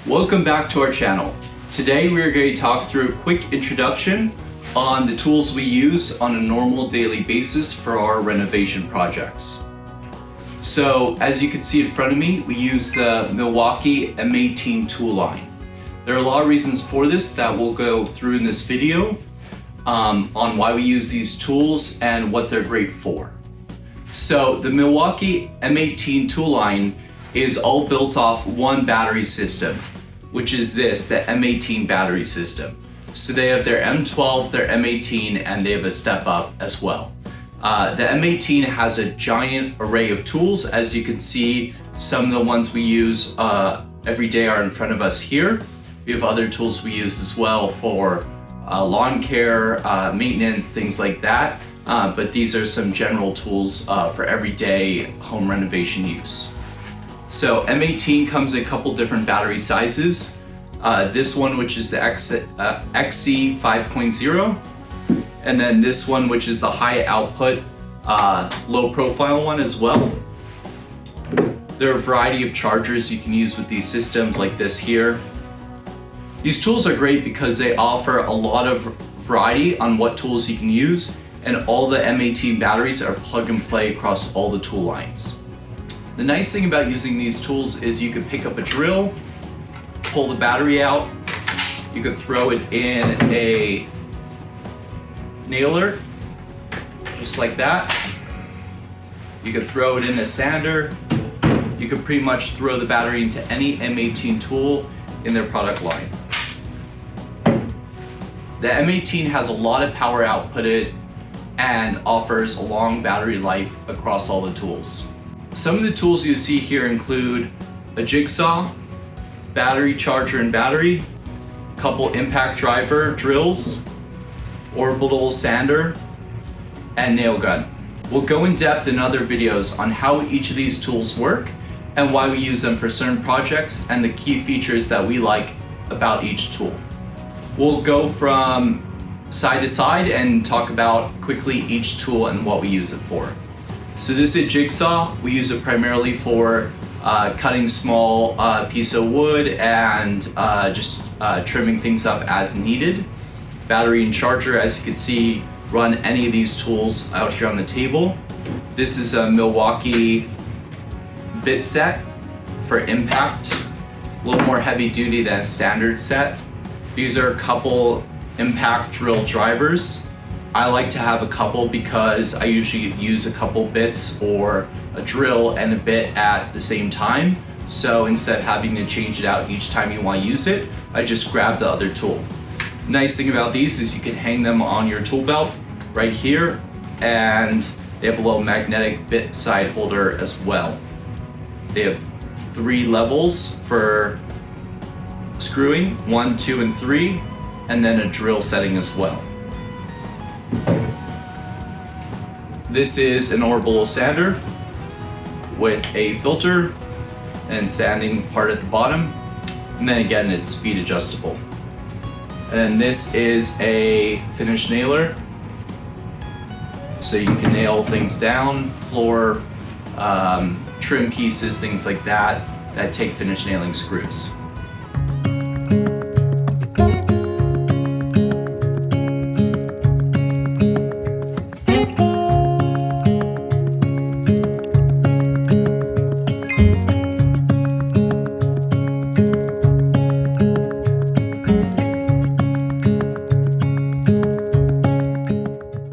Welcome back to our channel. Today we are going to talk through a quick introduction on the tools we use on a normal daily basis for our renovation projects. So as you can see in front of me, we use the Milwaukee M18 Tool Line. There are a lot of reasons for this that we'll go through in this video on why we use these tools and what they're great for. So the Milwaukee M18 Tool Line is all built off one battery system, which is the M18 battery system. So they have their M12, their M18, and they have a step up as well. The M18 has a giant array of tools. As you can see, some of the ones we use every day are in front of us here. We have other tools we use as well for lawn care, maintenance, things like that. But these are some general tools for everyday home renovation use. So M18 comes in a couple different battery sizes. This one, which is the XC 5.0, and then this one, which is the high output, low profile one as well. There are a variety of chargers you can use with these systems like this here. These tools are great because they offer a lot of variety on what tools you can use, and all the M18 batteries are plug and play across all the tool lines. The nice thing about using these tools is you can pick up a drill, pull the battery out, you can throw it in a nailer, just like that. You can throw it in a sander. You can pretty much throw the battery into any M18 tool in their product line. The M18 has a lot of power output and offers a long battery life across all the tools. Some of the tools you see here include a jig saw, battery charger and battery, a couple impact driver drills, orbital sander, and nail gun. We'll go in depth in other videos on how each of these tools work and why we use them for certain projects and the key features that we like about each tool. We'll go from side to side and talk about quickly each tool and what we use it for. So this is a jig saw. We use it primarily for cutting small piece of wood and just trimming things up as needed. Battery and charger, as you can see, run any of these tools out here on the table. This is a Milwaukee bit set for impact, a little more heavy duty than a standard set. These are a couple impact drill drivers. I like to have a couple because I usually use a couple bits or a drill and a bit at the same time. So instead of having to change it out each time you want to use it, I just grab the other tool. Nice thing about these is you can hang them on your tool belt right here, and they have a little magnetic bit side holder as well. They have 3 levels for screwing, 1, 2, and 3, and then a drill setting as well. This is an orbital sander with a filter and sanding part at the bottom, and then again it's speed adjustable. And this is a finish nailer, so you can nail things down, floor, trim pieces, things like that take finish nailing screws.